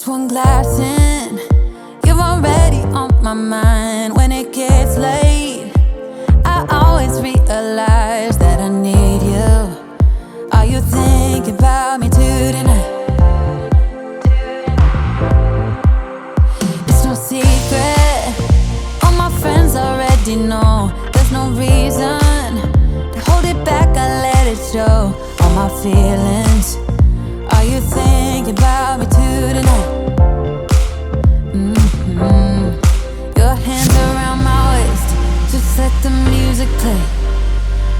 Just one glass in, you're already on my mind. When it gets late, I always realize that I need you. Are you thinking about me too tonight? It's no secret, all my friends already know. There's no reason to hold it back, I let it show. All my feelings, are you thinking about me too tonight? Your hands around my waist, just let the music play.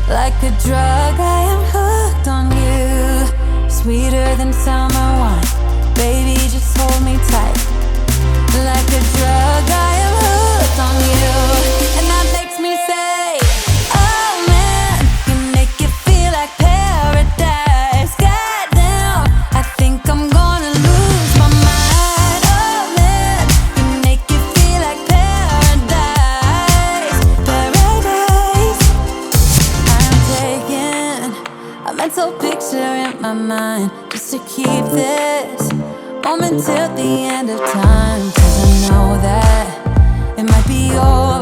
Like a drug, I am hooked on you. Sweeter than summer wine, baby, just hold me tight. Like a drug, I am hooked on you. And that makes me say, oh man, you make it feel like paradise. Goddamn, I think I'm gonna lose my mind. Oh man, you make it feel like paradise. Paradise. I'm taking a mental picture in my mind, just to keep this moment till the end of time. 'Cause I know that it might be yours.